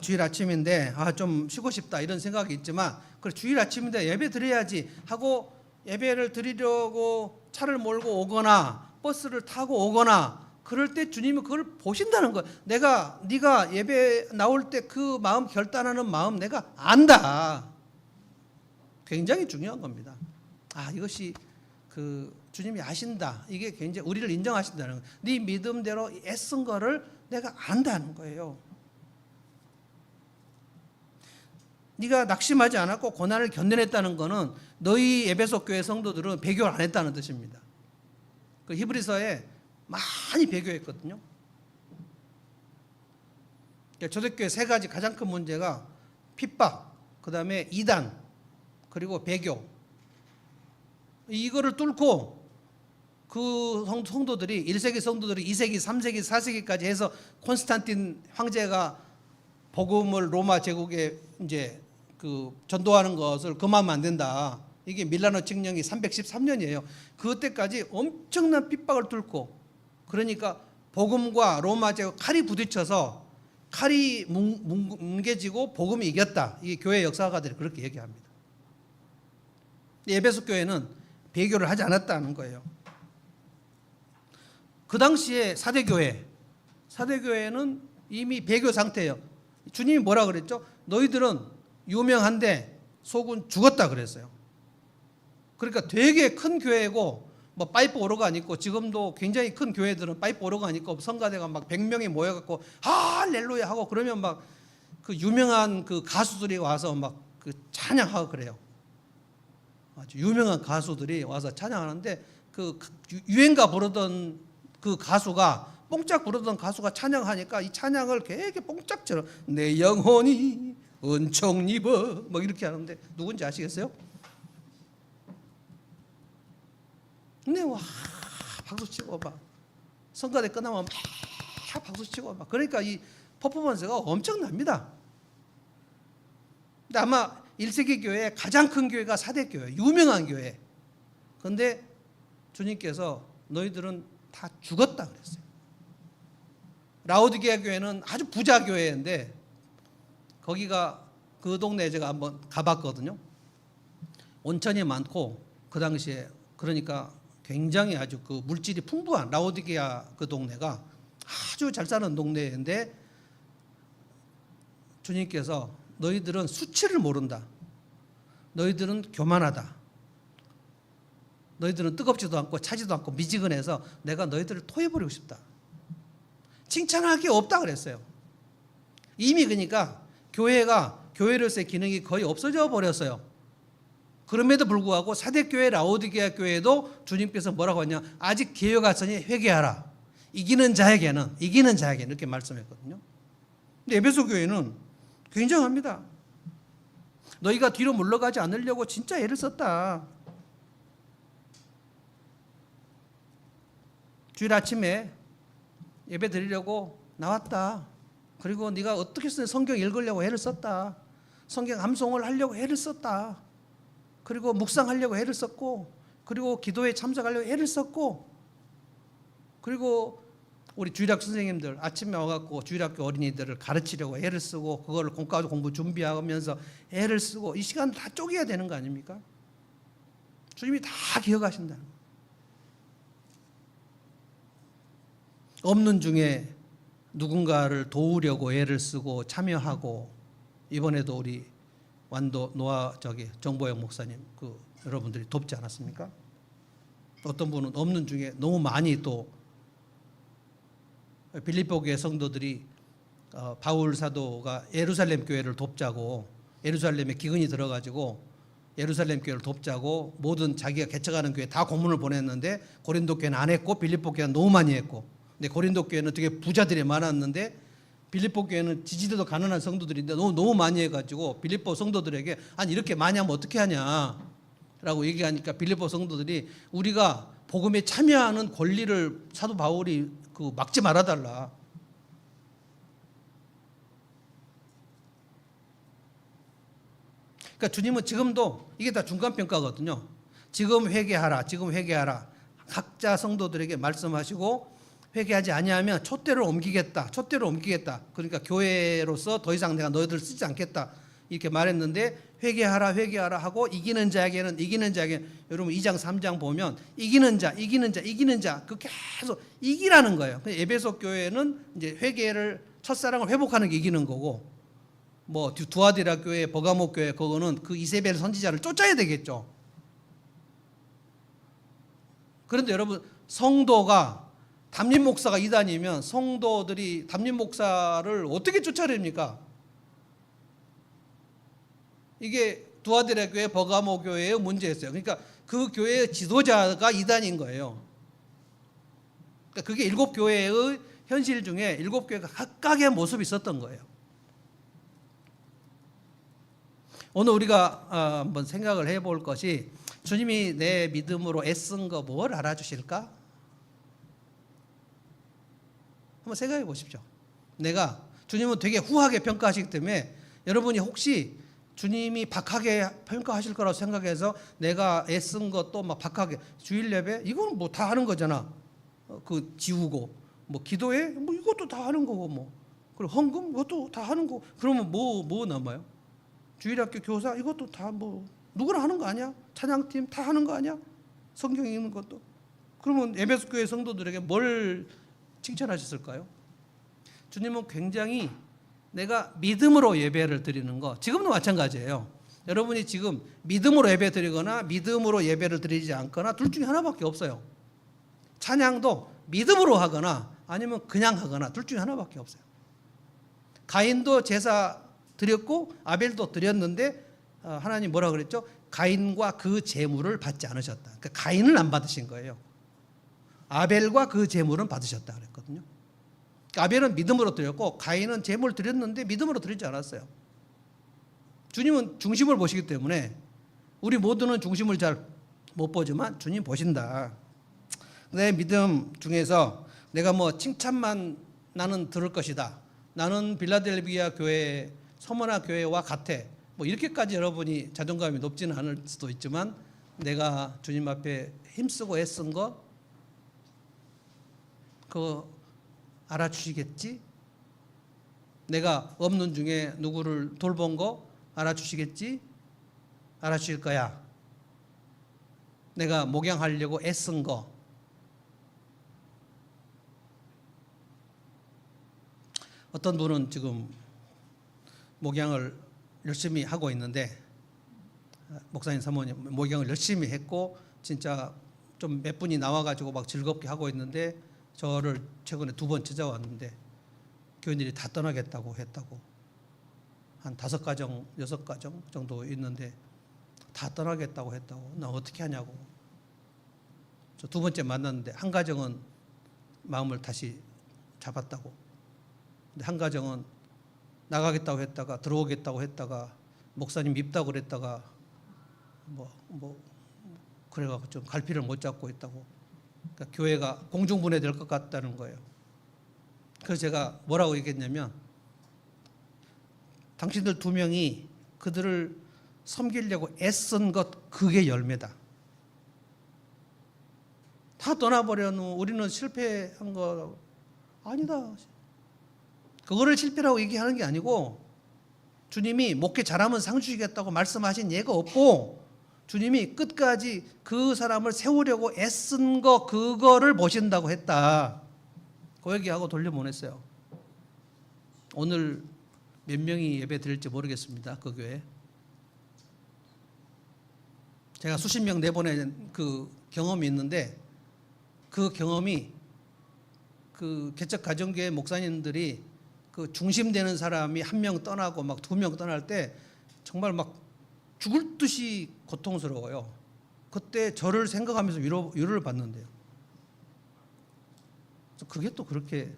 주일 아침인데 좀 쉬고 싶다 이런 생각이 있지만 그래 주일 아침인데 예배 드려야지 하고 예배를 드리려고 차를 몰고 오거나 버스를 타고 오거나 그럴 때 주님이 그걸 보신다는 거예요. 네가 예배 나올 때 그 마음 결단하는 마음 내가 안다. 굉장히 중요한 겁니다. 이것이 그 주님이 아신다. 이게 굉장히 우리를 인정하신다는 거예요. 네 믿음대로 애쓴 거를 내가 안다는 거예요. 네가 낙심하지 않았고 고난을 견뎌냈다는 것은 너희 에베소 교회 성도들은 배교를 안 했다는 뜻입니다. 그 히브리서에 많이 배교했거든요. 초대교회 3가지 가장 큰 문제가 핍박, 그 다음에 이단, 그리고 배교. 이거를 뚫고 그 성도들이 1세기 성도들이 2세기, 3세기, 4세기까지 해서 콘스탄틴 황제가 복음을 로마 제국에 이제 그 전도하는 것을 금하면 안 된다. 이게 밀라노 칙령이 313년이에요. 그때까지 엄청난 핍박을 뚫고 그러니까 복음과 로마 제국 칼이 부딪혀서 칼이 뭉개지고 복음이 이겼다. 이게 교회 역사가들이 그렇게 얘기합니다. 에베소 교회는 배교를 하지 않았다는 거예요. 그 당시에 사대교회는 이미 배교 상태예요. 주님이 뭐라 그랬죠? 너희들은 유명한데 속은 죽었다 그랬어요. 그러니까 되게 큰 교회고 뭐 파이프 오르간 있고 지금도 굉장히 큰 교회들은 파이프 오르간 있고 성가대가 막 100명이 모여갖고 할렐루야 하고 그러면 막 그 유명한 그 가수들이 와서 막 그 찬양하고 그래요. 아주 유명한 가수들이 와서 찬양하는데 그 유행가 부르던 그 가수가 뽕짝 부르던 가수가 찬양하니까 이 찬양을 되게 뽕짝처럼 내 영혼이 은총 입어 뭐 이렇게 하는데 누군지 아시겠어요? 근데 와 박수 치고 막 성가대 끝나면 막 박수 치고 막 그러니까 이 퍼포먼스가 엄청납니다. 근데 아마 1세기 교회의 가장 큰 교회가 사대 교회, 유명한 교회. 그런데 주님께서 너희들은 다 죽었다 그랬어요. 라오디게아 교회는 아주 부자 교회인데 거기가 그 동네에 제가 한번 가봤거든요. 온천이 많고 그 당시에 그러니까 굉장히 아주 그 물질이 풍부한 라오디게아 그 동네가 아주 잘 사는 동네인데 주님께서 너희들은 수치를 모른다. 너희들은 교만하다. 너희들은 뜨겁지도 않고 차지도 않고 미지근해서 내가 너희들을 토해버리고 싶다. 칭찬할 게 없다 그랬어요. 이미 그러니까 교회가 교회로서의 기능이 거의 없어져 버렸어요. 그럼에도 불구하고 사대교회 라오디게아 교회도 주님께서 뭐라고 하냐, 아직 기회가 있으니 회개하라. 이기는 자에게는 이렇게 말씀했거든요. 근데 에베소 교회는 굉장합니다. 너희가 뒤로 물러가지 않으려고 진짜 애를 썼다. 주일 아침에 예배 드리려고 나왔다. 그리고 네가 어떻게 성경 읽으려고 애를 썼다. 성경 암송을 하려고 애를 썼다. 그리고 묵상하려고 애를 썼고, 그리고 기도에 참석하려고 애를 썼고, 그리고 우리 주일학교 선생님들 아침에 와갖고 주일학교 어린이들을 가르치려고 애를 쓰고, 그걸 공과도 공부 준비하면서 애를 쓰고, 이 시간 다 쪼개야 되는 거 아닙니까? 주님이 다 기억하신다. 없는 중에 누군가를 도우려고 애를 쓰고 참여하고, 이번에도 우리 완도 노아 정보영 목사님 여러분들이 돕지 않았습니까? 어떤 분은 없는 중에 너무 많이 또 빌립보 교회 성도들이 바울 사도가 예루살렘 교회를 돕자고, 예루살렘에 기근이 들어가지고 예루살렘 교회를 돕자고 모든 자기가 개척하는 교회 다 공문을 보냈는데 고린도 교회는 안 했고 빌립보 교회는 너무 많이 했고, 근데 고린도 교회는 되게 부자들이 많았는데 빌립보 교회는 지지도도 가난한 성도들인데 너무 많이 해가지고 빌립보 성도들에게 아니 이렇게 많이 하면 어떻게 하냐라고 얘기하니까 빌립보 성도들이 우리가 복음에 참여하는 권리를 사도 바울이 막지 말아달라. 그러니까 주님은 지금도 이게 다 중간평가거든요. 지금 회개하라. 각자 성도들에게 말씀하시고 회개하지 아니하면 촛대를 옮기겠다. 그러니까 교회로서 더 이상 내가 너희들 쓰지 않겠다. 이렇게 말했는데 회개하라 하고 이기는 자에게는 여러분 2장 3장 보면 이기는 자 그 계속 이기라는 거예요. 에베소 교회는 이제 회개를 첫사랑을 회복하는 게 이기는 거고, 뭐 두아디라 교회, 버가모 교회 그거는 그 이세벨 선지자를 쫓아야 되겠죠. 그런데 여러분 성도가 담임 목사가 이단이면 성도들이 담임 목사를 어떻게 쫓아냅니까? 이게 두아디라 교회, 버가모 교회의 문제였어요. 그러니까 그 교회의 지도자가 이단인 거예요. 그러니까 그게 7교회의 현실 중에 7교회가 각각의 모습이 있었던 거예요. 오늘 우리가 한번 생각을 해볼 것이, 주님이 내 믿음으로 애쓴 거 뭘 알아주실까? 한번 생각해 보십시오. 주님은 되게 후하게 평가하시기 때문에 여러분이 혹시 주님이 박하게 평가하실 거라고 생각해서 내가 애쓴 것도 막 박하게, 주일 예배 이건 뭐 다 하는 거잖아. 지우고 뭐 기도회 뭐 이것도 다 하는 거고, 뭐 그리고 헌금 이것도 다 하는 거. 그러면 뭐 남아요? 주일학교 교사 이것도 다 뭐 누구나 하는 거 아니야? 찬양팀 다 하는 거 아니야? 성경 읽는 것도. 그러면 에베소 교회 성도들에게 뭘 칭찬하셨을까요? 주님은 굉장히 내가 믿음으로 예배를 드리는 거, 지금도 마찬가지예요. 여러분이 지금 믿음으로 예배 드리거나 믿음으로 예배를 드리지 않거나 둘 중에 하나밖에 없어요. 찬양도 믿음으로 하거나 아니면 그냥 하거나 둘 중에 하나밖에 없어요. 가인도 제사 드렸고 아벨도 드렸는데 하나님 뭐라 그랬죠? 가인과 그 제물을 받지 않으셨다. 그러니까 가인을 안 받으신 거예요. 아벨과 그 제물은 받으셨다 그랬거든요. 아벨은 믿음으로 드렸고 가인은 제물 드렸는데 믿음으로 드리지 않았어요. 주님은 중심을 보시기 때문에 우리 모두는 중심을 잘 못 보지만 주님 보신다. 내 믿음 중에서 내가 뭐 칭찬만 나는 들을 것이다. 나는 빌라델비아 교회, 서머나 교회와 같아. 뭐 이렇게까지 여러분이 자존감이 높지는 않을 수도 있지만 내가 주님 앞에 힘쓰고 애쓴 거 그거 알아주시겠지? 내가 없는 중에 누구를 돌본 거 알아주시겠지? 알아주실 거야. 내가 목양하려고 애쓴 거. 어떤 분은 지금 목양을 열심히 하고 있는데, 목사님 사모님 목양을 열심히 했고 진짜 좀 몇 분이 나와가지고 막 즐겁게 하고 있는데 저를 최근에 2번 찾아왔는데 교인들이 다 떠나겠다고 했다고. 한 5가정, 6가정 정도 있는데 다 떠나겠다고 했다고. 나 어떻게 하냐고. 저 2번째 만났는데 한 가정은 마음을 다시 잡았다고. 근데 한 가정은 나가겠다고 했다가 들어오겠다고 했다가 목사님 밉다고 그랬다가 그래갖고 좀 갈피를 못 잡고 있다고. 그러니까 교회가 공중분해될 것 같다는 거예요. 그래서 제가 뭐라고 얘기했냐면, 당신들 2명이 그들을 섬기려고 애쓴 것, 그게 열매다. 다 떠나버려는 우리는 실패한 거 아니다. 그거를 실패라고 얘기하는 게 아니고, 주님이 목회 잘하면 상 주시겠다고 말씀하신 예가 없고, 주님이 끝까지 그 사람을 세우려고 애쓴 거, 그거를 보신다고 했다. 그 얘기하고 돌려보냈어요. 오늘 몇 명이 예배 드릴지 모르겠습니다. 그 교회. 제가 수십 명 내보낸 그 경험이 있는데, 그 경험이 그 개척 가정교회 목사님들이 그 중심되는 사람이 1명 떠나고 막 2명 떠날 때 정말 막 죽을 듯이 고통스러워요. 그때 저를 생각하면서 위로를 받는데요. 그게 또 그렇게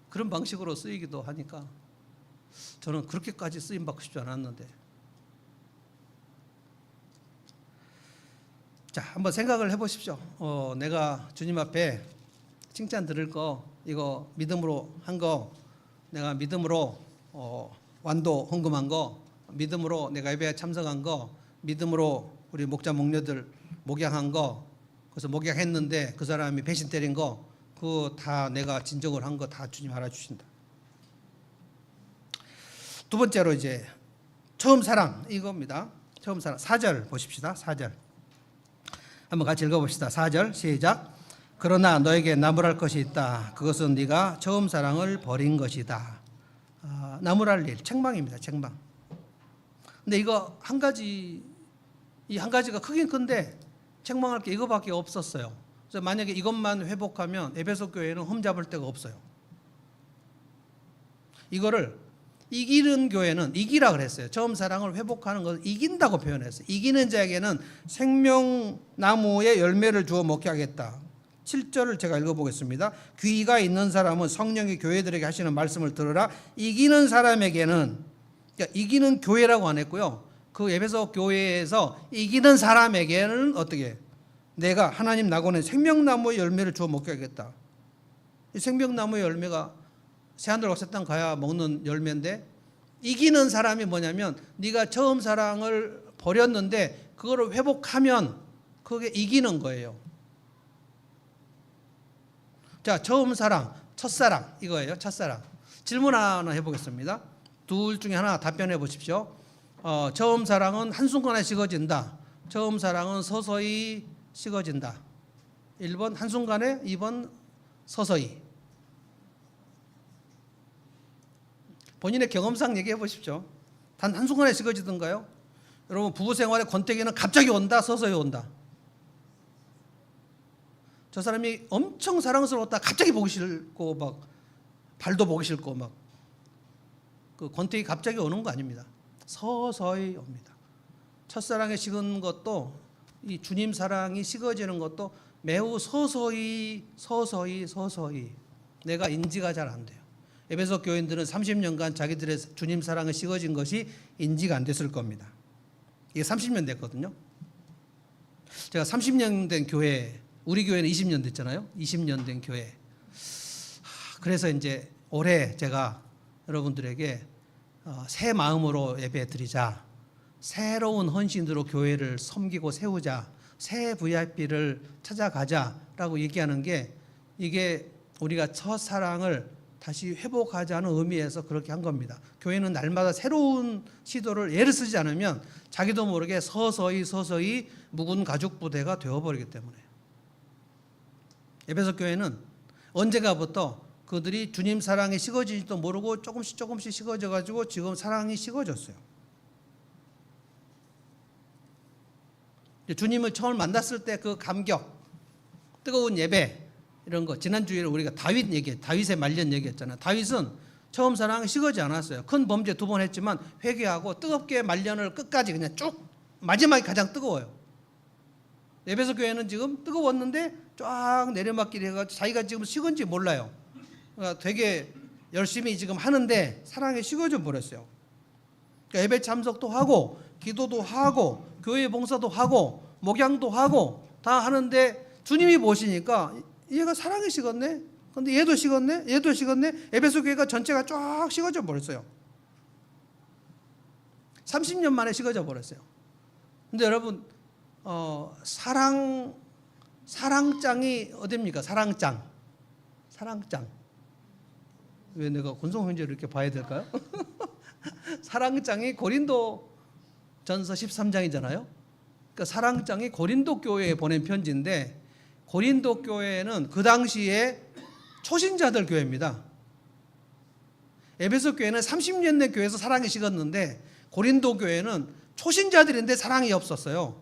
그런 방식으로 쓰이기도 하니까 저는 그렇게까지 쓰임 받고 싶지 않았는데. 자, 한번 생각을 해보십시오. 내가 주님 앞에 칭찬 들을 거, 이거 믿음으로 한 거, 내가 믿음으로 완도 헌금한 거, 믿음으로 내가 예배에 참석한 거, 믿음으로 우리 목자 목녀들 목양한 거, 그래서 목양했는데 그 사람이 배신 때린 거, 그거 다 내가 진정을 한 거 다 주님 알아주신다. 2번째로 이제 처음 사랑, 이겁니다. 처음 사랑. 4절 보십시다. 4절 한번 같이 읽어봅시다. 4절 시작. 그러나 너에게 나무랄 것이 있다. 그것은 네가 처음 사랑을 버린 것이다. 나무랄 일, 책망입니다. 책망. 근데 이거 한 가지, 이 한 가지가 크긴 큰데 책망할 게 이거밖에 없었어요. 그래서 만약에 이것만 회복하면 에베소 교회는 흠잡을 데가 없어요. 이거를 이기는 교회는 이기라 그랬어요. 처음 사랑을 회복하는 것을 이긴다고 표현했어요. 이기는 자에게는 생명나무의 열매를 주어 먹게 하겠다. 7절을 제가 읽어보겠습니다. 귀가 있는 사람은 성령이 교회들에게 하시는 말씀을 들으라. 이기는 사람에게는, 그러니까 이기는 교회라고 안 했고요. 그 에베소 교회에서 이기는 사람에게는 어떻게? 내가 하나님 나고는 생명나무의 열매를 주어 먹게 하겠다. 이 생명나무의 열매가 새하늘과 새 땅 가야 먹는 열매인데, 이기는 사람이 뭐냐면 네가 처음 사랑을 버렸는데 그거를 회복하면 그게 이기는 거예요. 자, 처음 사랑, 첫사랑 이거예요. 첫사랑. 질문 하나 해보겠습니다. 둘 중에 하나 답변해 보십시오. 처음 사랑은 한순간에 식어진다. 처음 사랑은 서서히 식어진다. 1번 한순간에, 2번 서서히. 본인의 경험상 얘기해 보십시오. 단 한순간에 식어지던가요? 여러분, 부부 생활의 권태기는 갑자기 온다, 서서히 온다. 저 사람이 엄청 사랑스러웠다 갑자기 보기 싫고 막 발도 보기 싫고 막 그 권태기 갑자기 오는 거 아닙니다. 서서히 옵니다. 첫사랑에 식은 것도, 이 주님 사랑이 식어지는 것도 매우 서서히 내가 인지가 잘 안 돼요. 에베소 교인들은 30년간 자기들의 주님 사랑에 식어진 것이 인지가 안 됐을 겁니다. 이게 30년 됐거든요. 제가 30년 된 교회, 우리 교회는 20년 됐잖아요. 20년 된 교회. 그래서 이제 올해 제가 여러분들에게 새 마음으로 예배 드리자, 새로운 헌신으로 교회를 섬기고 세우자, 새 VIP를 찾아가자라고 얘기하는 게, 이게 우리가 첫사랑을 다시 회복하자는 의미에서 그렇게 한 겁니다. 교회는 날마다 새로운 시도를, 애를 쓰지 않으면 자기도 모르게 서서히 묵은 가죽 부대가 되어버리기 때문에. 에베소 교회는 언젠가부터 그들이 주님 사랑이 식어지지도 모르고 조금씩 식어져가지고 지금 사랑이 식어졌어요. 주님을 처음 만났을 때 그 감격, 뜨거운 예배, 이런 거. 지난주에 우리가 다윗의 말년 얘기했잖아요. 다윗은 처음 사랑이 식어지 않았어요. 큰 범죄 2번 했지만 회개하고 뜨겁게 말년을 끝까지 그냥 쭉, 마지막이 가장 뜨거워요. 에베소 교회는 지금 뜨거웠는데 쫙 내려막길 해가지고 자기가 지금 식은지 몰라요. 그러니까 되게 열심히 지금 하는데 사랑에 식어져 버렸어요. 그러니까 예배 참석도 하고 기도도 하고 교회 봉사도 하고 목양도 하고 다 하는데 주님이 보시니까 얘가 사랑에 식었네. 근데 얘도 식었네. 에베소 교회가 전체가 쫙 식어져 버렸어요. 30년 만에 식어져 버렸어요. 근데 여러분, 사랑장이 어딥니까? 사랑장. 왜 내가 권성 형제를 이렇게 봐야 될까요? 사랑장이 고린도 전서 13장이잖아요. 그러니까 사랑장이 고린도 교회에 보낸 편지인데, 고린도 교회는 그 당시에 초신자들 교회입니다. 에베소 교회는 30년 된 교회에서 사랑이 식었는데, 고린도 교회는 초신자들인데 사랑이 없었어요.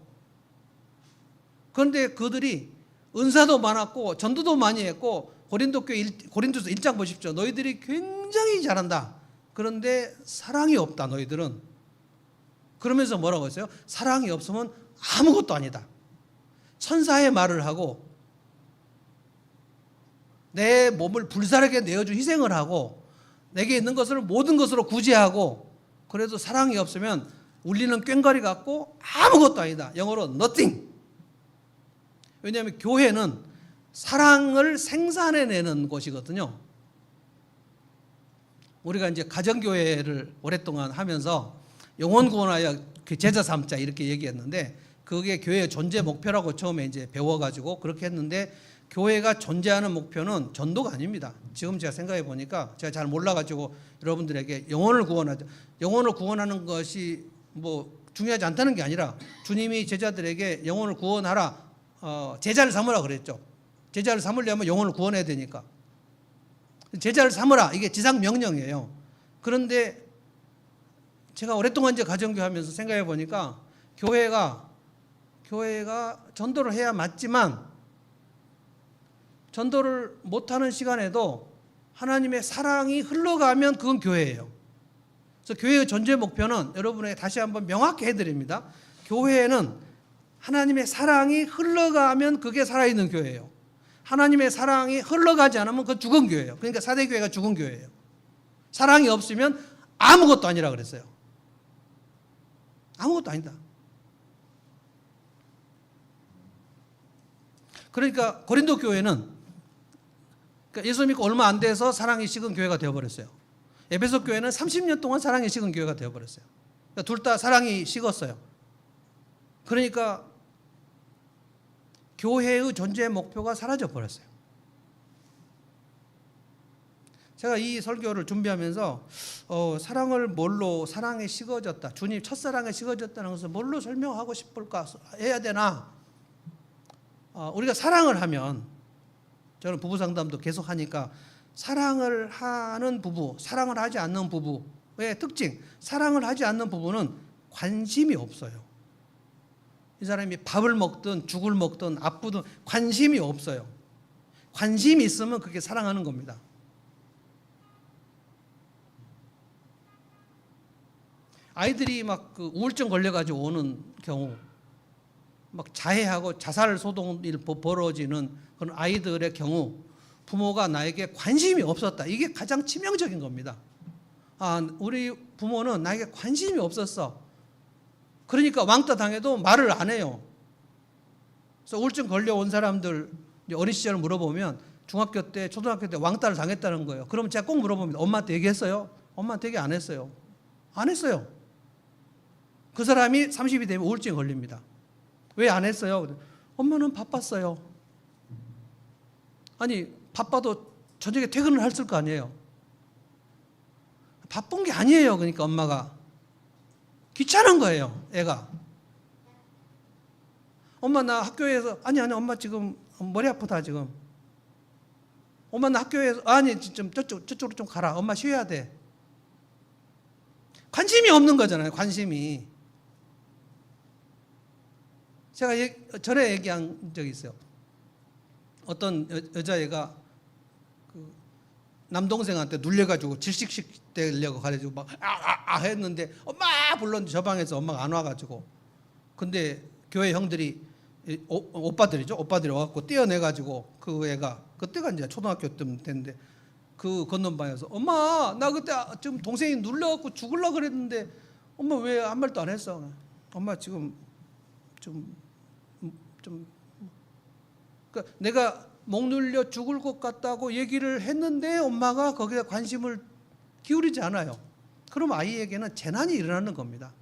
그런데 그들이 은사도 많았고 전도도 많이 했고, 고린도서 1장 보십시오. 너희들이 굉장히 잘한다. 그런데 사랑이 없다 너희들은. 그러면서 뭐라고 했어요? 사랑이 없으면 아무것도 아니다. 천사의 말을 하고 내 몸을 불사르게 내어준 희생을 하고 내게 있는 것을 모든 것으로 구제하고, 그래도 사랑이 없으면 울리는 꽹과리 같고 아무것도 아니다. 영어로 nothing. 왜냐하면 교회는 사랑을 생산해내는 곳이거든요. 우리가 이제 가정교회를 오랫동안 하면서 영혼 구원하여 제자 삼자 이렇게 얘기했는데, 그게 교회의 존재 목표라고 처음에 이제 배워가지고 그렇게 했는데, 교회가 존재하는 목표는 전도가 아닙니다. 지금 제가 생각해 보니까, 제가 잘 몰라가지고 여러분들에게 영혼을 구원하는 것이 뭐 중요하지 않다는 게 아니라, 주님이 제자들에게 영혼을 구원하라, 제자를 삼으라 그랬죠. 제자를 삼으려면 영혼을 구원해야 되니까 제자를 삼으라, 이게 지상 명령이에요. 그런데 제가 오랫동안 이제 가정교회 하면서 생각해 보니까, 교회가 전도를 해야 맞지만 전도를 못하는 시간에도 하나님의 사랑이 흘러가면 그건 교회예요. 그래서 교회의 존재 목표는 여러분에게 다시 한번 명확히 해드립니다. 교회는 하나님의 사랑이 흘러가면 그게 살아있는 교회예요. 하나님의 사랑이 흘러가지 않으면 그건 죽은 교회예요. 그러니까 사대교회가 죽은 교회예요. 사랑이 없으면 아무것도 아니라 그랬어요. 아무것도 아니다. 그러니까 고린도 교회는, 그러니까 예수 믿고 얼마 안 돼서 사랑이 식은 교회가 되어버렸어요. 에베소 교회는 30년 동안 사랑이 식은 교회가 되어버렸어요. 그러니까 둘 다 사랑이 식었어요. 그러니까 교회의 존재 목표가 사라져 버렸어요. 제가 이 설교를 준비하면서 사랑을 뭘로, 사랑에 식어졌다, 주님 첫사랑에 식어졌다는 것을 뭘로 설명하고 싶을까 해야 되나. 우리가 사랑을 하면, 저는 부부 상담도 계속 하니까, 사랑을 하는 부부, 사랑을 하지 않는 부부의 특징, 사랑을 하지 않는 부부는 관심이 없어요. 이 사람이 밥을 먹든 죽을 먹든 아프든 관심이 없어요. 관심이 있으면 그게 사랑하는 겁니다. 아이들이 막 그 우울증 걸려가지고 오는 경우, 막 자해하고 자살 소동이 벌어지는 그런 아이들의 경우, 부모가 나에게 관심이 없었다. 이게 가장 치명적인 겁니다. 우리 부모는 나에게 관심이 없었어. 그러니까 왕따 당해도 말을 안 해요. 그래서 우울증 걸려온 사람들 어린 시절 물어보면 중학교 때, 초등학교 때 왕따를 당했다는 거예요. 그럼 제가 꼭 물어봅니다. 엄마한테 얘기했어요? 엄마한테 얘기 안 했어요. 안 했어요. 그 사람이 30이 되면 우울증에 걸립니다. 왜 안 했어요? 엄마는 바빴어요. 아니, 바빠도 저녁에 퇴근을 했을 거 아니에요. 바쁜 게 아니에요. 그러니까 엄마가 귀찮은 거예요. 애가. 엄마 나 학교에서 아니 엄마 지금 머리 아프다 지금. 엄마 나 학교에서 아니 좀 저쪽으로 좀 가라. 엄마 쉬어야 돼. 관심이 없는 거잖아요. 관심이. 제가 전에 얘기한 적이 있어요. 어떤 여자애가 그 남동생한테 눌려가지고 질식식 되려고 가지고 막 했는데 엄마 불렀는데 저 방에서 엄마가 안 와가지고, 근데 교회 형들이 오빠들이죠. 오빠들이 와갖고 떼어내가지고 그 애가 그때가 이제 초등학교 때 됐는데 그 건넌방에서 엄마 나 그때 지금 동생이 눌려갖고 죽으려고 그랬는데 엄마 왜 아무 말도 안 했어? 엄마 지금 좀 그러니까 내가 목 눌려 죽을 것 같다고 얘기를 했는데 엄마가 거기에 관심을 기울이지 않아요. 그럼 아이에게는 재난이 일어나는 겁니다.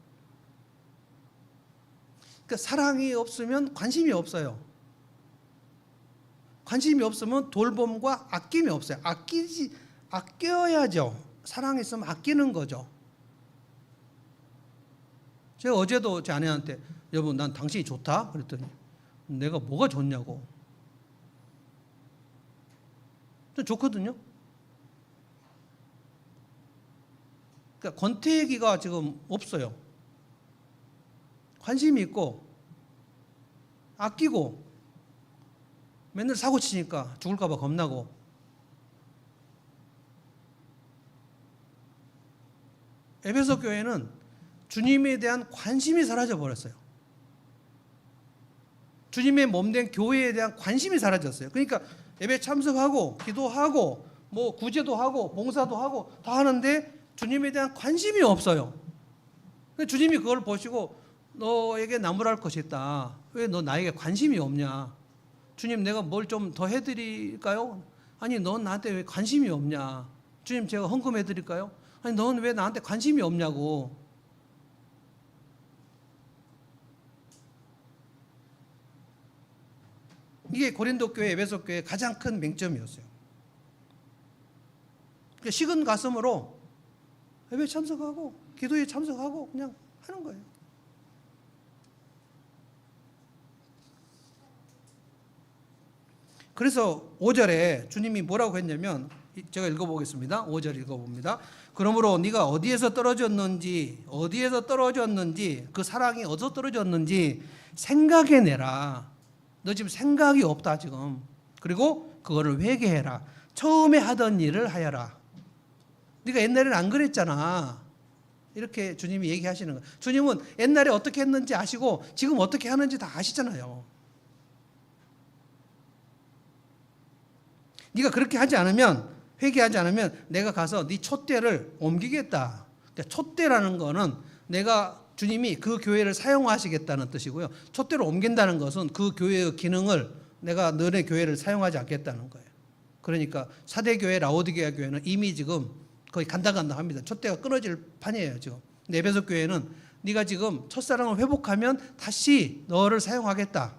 그러니까 사랑이 없으면 관심이 없어요. 관심이 없으면 돌봄과 아낌이 없어요. 아껴야죠. 사랑이 있으면 아끼는 거죠. 제가 어제도 제 아내한테 여보 난 당신이 좋다 그랬더니 내가 뭐가 좋냐고. 좋거든요. 그러니까 권태기가 지금 없어요. 관심이 있고 아끼고 맨날 사고 치니까 죽을까 봐 겁나고. 에베소 교회는 주님에 대한 관심이 사라져 버렸어요. 주님의 몸된 교회에 대한 관심이 사라졌어요. 그러니까 예배 참석하고 기도하고 뭐 구제도 하고 봉사도 하고 다 하는데 주님에 대한 관심이 없어요. 주님이 그걸 보시고 너에게 나무랄 것이 있다. 왜 너 나에게 관심이 없냐? 주님 내가 뭘 좀 더 해드릴까요? 아니 넌 나한테 왜 관심이 없냐? 주님 제가 헌금해드릴까요? 아니 넌 왜 나한테 관심이 없냐고. 이게 고린도 교회, 에베소 교회의 가장 큰 맹점이었어요. 그러니까 식은 가슴으로 예배 참석하고 기도에 참석하고 그냥 하는 거예요. 그래서 5절에 주님이 뭐라고 했냐면 제가 읽어보겠습니다. 5절 읽어봅니다. 그러므로 네가 어디에서 떨어졌는지 그 사랑이 어디서 떨어졌는지 생각해내라. 너 지금 생각이 없다 지금. 그리고 그거를 회개해라. 처음에 하던 일을 하여라. 네가 옛날에는 안 그랬잖아. 이렇게 주님이 얘기하시는 거예요. 주님은 옛날에 어떻게 했는지 아시고 지금 어떻게 하는지 다 아시잖아요. 네가 그렇게 하지 않으면, 회개하지 않으면 내가 가서 네 촛대를 옮기겠다. 그러니까 촛대라는 거는 내가 주님이 그 교회를 사용하시겠다는 뜻이고요. 촛대를 옮긴다는 것은 그 교회의 기능을 내가 너네 교회를 사용하지 않겠다는 거예요. 그러니까 사대교회, 라오디게아 교회는 이미 지금 거의 간당간당합니다. 촛대가 끊어질 판이에요 지금. 근데 에베소 교회는 네가 지금 첫사랑을 회복하면 다시 너를 사용하겠다.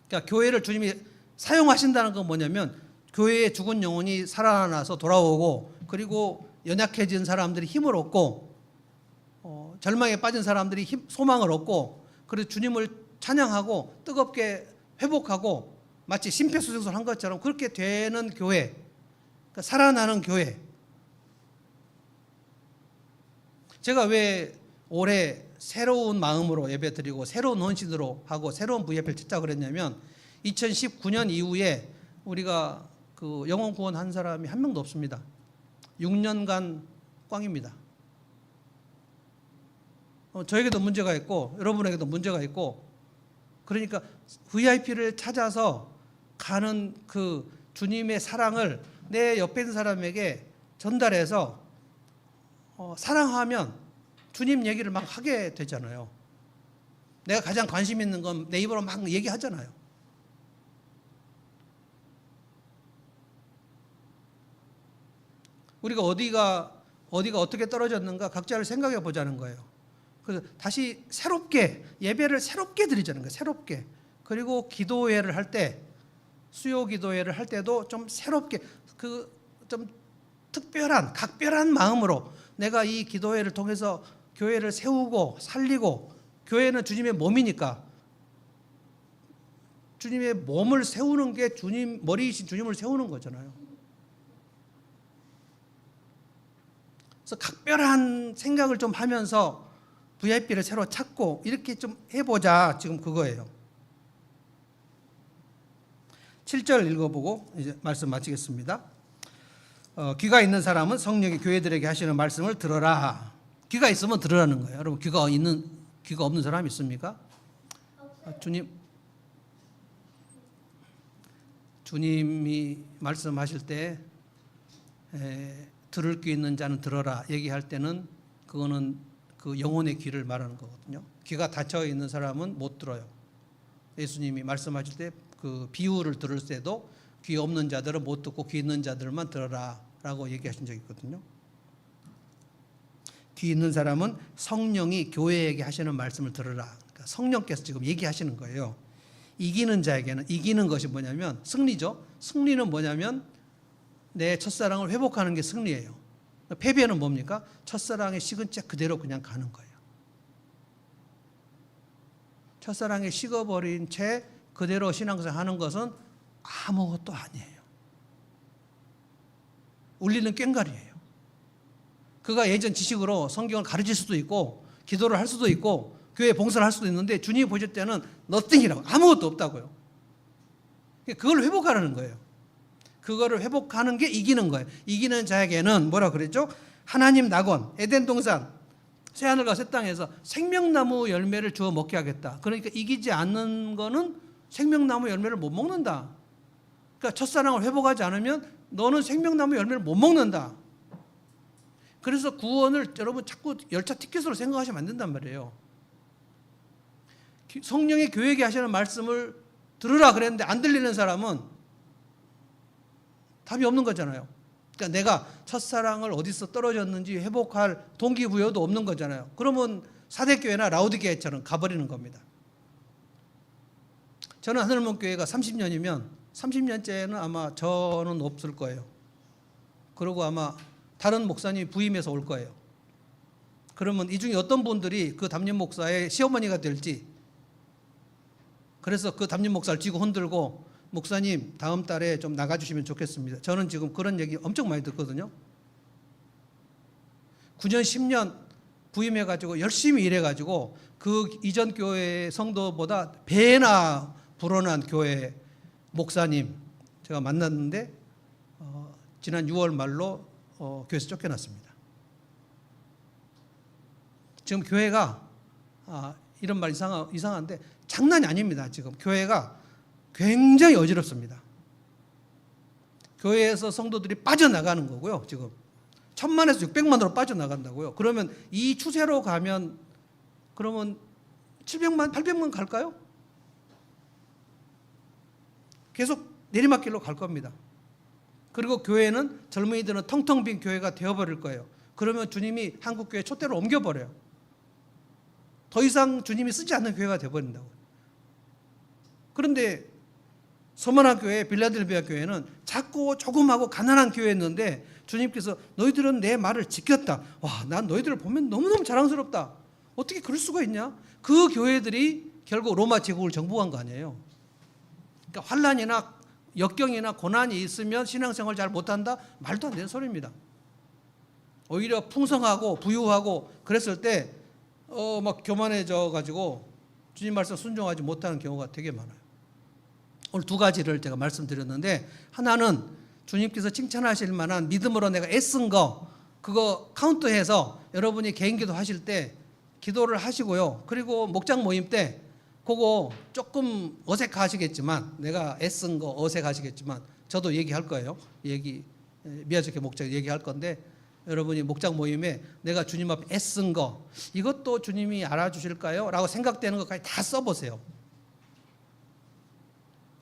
그러니까 교회를 주님이 사용하신다는 건 뭐냐면 교회의 죽은 영혼이 살아나서 돌아오고, 그리고 연약해진 사람들이 힘을 얻고, 절망에 빠진 사람들이 소망을 얻고, 그래서 주님을 찬양하고 뜨겁게 회복하고 마치 심폐소생술을 한 것처럼 그렇게 되는 교회, 그러니까 살아나는 교회. 제가 왜 올해 새로운 마음으로 예배드리고 새로운 헌신으로 하고 새로운 VF를 찾자고 그랬냐면 2019년 이후에 우리가 그 영혼 구원한 사람이 한 명도 없습니다. 6년간 꽝입니다. 저에게도 문제가 있고 여러분에게도 문제가 있고, 그러니까 VIP를 찾아서 가는 그 주님의 사랑을 내 옆에 있는 사람에게 전달해서 사랑하면 주님 얘기를 막 하게 되잖아요. 내가 가장 관심 있는 건 내 입으로 막 얘기하잖아요. 우리가 어디가 어떻게 떨어졌는가 각자를 생각해 보자는 거예요. 그래서 다시 새롭게 예배를 새롭게 드리자는 거예요. 새롭게. 그리고 기도회를 할 때, 수요 기도회를 할 때도 좀 새롭게 좀 특별한 각별한 마음으로 내가 이 기도회를 통해서 교회를 세우고 살리고, 교회는 주님의 몸이니까 주님의 몸을 세우는 게 주님 머리이신 주님을 세우는 거잖아요. 그래서 각별한 생각을 좀 하면서 VIP를 새로 찾고 이렇게 좀 해보자, 지금 그거예요. 7절 읽어보고 이제 말씀 마치겠습니다. 귀가 있는 사람은 성령이 교회들에게 하시는 말씀을 들어라. 귀가 있으면 들으라는 거예요. 여러분, 귀가 없는 사람 있습니까? 주님이 말씀하실 때 들을 귀 있는 자는 들어라 얘기할 때는 그거는 그 영혼의 귀를 말하는 거거든요. 귀가 닫혀 있는 사람은 못 들어요. 예수님이 말씀하실 때 그 비유를 들을 때도 귀 없는 자들은 못 듣고 귀 있는 자들만 들어라 라고 얘기하신 적이 있거든요. 귀 있는 사람은 성령이 교회에게 하시는 말씀을 들으라. 그러니까 성령께서 지금 얘기하시는 거예요. 이기는 자에게는, 이기는 것이 뭐냐면 승리죠. 승리는 뭐냐면 내 첫사랑을 회복하는 게 승리예요. 패배는 뭡니까? 첫사랑의 식은 채 그대로 그냥 가는 거예요. 첫사랑에 식어버린 채 그대로 신앙생활 하는 것은 아무것도 아니에요. 울리는 꽹과리예요. 그가 예전 지식으로 성경을 가르칠 수도 있고 기도를 할 수도 있고 교회 봉사를 할 수도 있는데 주님이 보실 때는 nothing이라고, 아무것도 없다고요. 그걸 회복하라는 거예요. 그거를 회복하는 게 이기는 거예요. 이기는 자에게는 뭐라 그랬죠? 하나님 낙원, 에덴 동산, 새하늘과 새 땅에서 생명나무 열매를 주어 먹게 하겠다. 그러니까 이기지 않는 거는 생명나무 열매를 못 먹는다. 그러니까 첫사랑을 회복하지 않으면 너는 생명나무 열매를 못 먹는다. 그래서 구원을 여러분 자꾸 열차 티켓으로 생각하시면 안 된단 말이에요. 성령의 교회에게 하시는 말씀을 들으라 그랬는데 안 들리는 사람은 답이 없는 거잖아요. 그러니까 내가 첫사랑을 어디서 떨어졌는지 회복할 동기부여도 없는 거잖아요. 그러면 사대교회나 라우디게처럼 가버리는 겁니다. 저는 하늘문교회가 30년이면 30년째는 아마 저는 없을 거예요. 그리고 아마 다른 목사님이 부임해서 올 거예요. 그러면 이 중에 어떤 분들이 그 담임 목사의 시어머니가 될지, 그래서 그 담임 목사를 쥐고 흔들고 목사님 다음 달에 좀 나가주시면 좋겠습니다. 저는 지금 그런 얘기 엄청 많이 듣거든요. 9년 10년 부임해가지고 열심히 일해가지고 그 이전 교회 성도보다 배나 불어난 교회 목사님 제가 만났는데 지난 6월 말로 교회에서 쫓겨났습니다. 지금 교회가 이런 말 이상한데 장난이 아닙니다. 지금 교회가 굉장히 어지럽습니다. 교회에서 성도들이 빠져나가는 거고요. 지금 1000만에서 600만으로 빠져나간다고요. 그러면 이 추세로 가면 그러면 700만, 800만 갈까요? 계속 내리막길로 갈 겁니다. 그리고 교회는 젊은이들은 텅텅 빈 교회가 되어버릴 거예요. 그러면 주님이 한국교회 촛대로 옮겨버려요. 더 이상 주님이 쓰지 않는 교회가 되어버린다고요. 그런데 서머나 교회, 빌라델비아 교회는 작고 조그마하고 가난한 교회였는데 주님께서 너희들은 내 말을 지켰다. 와, 난 너희들을 보면 너무너무 자랑스럽다. 어떻게 그럴 수가 있냐? 그 교회들이 결국 로마 제국을 정복한 거 아니에요. 그러니까 환난이나 역경이나 고난이 있으면 신앙생활 잘 못한다? 말도 안 되는 소리입니다. 오히려 풍성하고 부유하고 그랬을 때 막 교만해져 가지고 주님 말씀 순종하지 못하는 경우가 되게 많아요. 오늘 두 가지를 제가 말씀드렸는데, 하나는 주님께서 칭찬하실 만한 믿음으로 내가 애쓴 거, 그거 카운트해서 여러분이 개인기도 하실 때 기도를 하시고요. 그리고 목장 모임 때 그거 조금 어색하시겠지만, 내가 애쓴 거 어색하시겠지만 저도 얘기할 거예요. 미야자키 목장 얘기할 건데 여러분이 목장 모임에 내가 주님 앞에 애쓴 거 이것도 주님이 알아주실까요? 라고 생각되는 것까지 다 써보세요.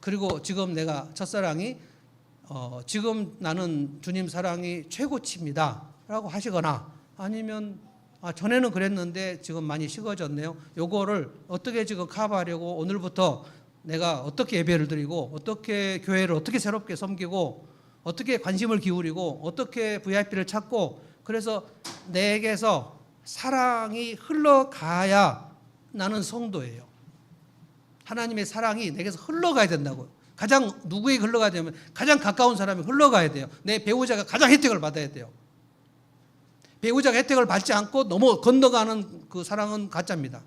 그리고 지금 내가 첫사랑이 지금 나는 주님 사랑이 최고치입니다 라고 하시거나 아니면 전에는 그랬는데 지금 많이 식어졌네요. 요거를 어떻게 지금 커버하려고 오늘부터 내가 어떻게 예배를 드리고 어떻게 교회를 어떻게 새롭게 섬기고 어떻게 관심을 기울이고 어떻게 VIP를 찾고 그래서 내게서 사랑이 흘러가야 나는 성도예요. 하나님의 사랑이 내게서 흘러가야 된다고요. 가장 누구에게 흘러가야 되면 가장 가까운 사람이 흘러가야 돼요. 내 배우자가 가장 혜택을 받아야 돼요. 배우자가 혜택을 받지 않고 너무 건너가는 그 사랑은 가짜입니다.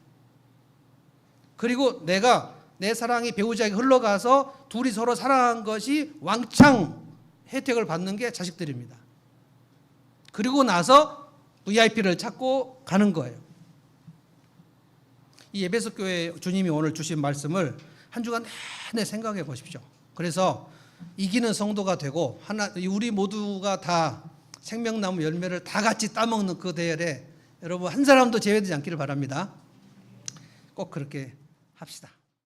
그리고 내 사랑이 배우자에게 흘러가서 둘이 서로 사랑한 것이 왕창 혜택을 받는 게 자식들입니다. 그리고 나서 VIP를 찾고 가는 거예요. 이 에베소 교회 주님이 오늘 주신 말씀을 한 주간 내내 생각해 보십시오. 그래서 이기는 성도가 되고 우리 모두가 다 생명나무 열매를 다 같이 따먹는 그 대열에 여러분 한 사람도 제외되지 않기를 바랍니다. 꼭 그렇게 합시다.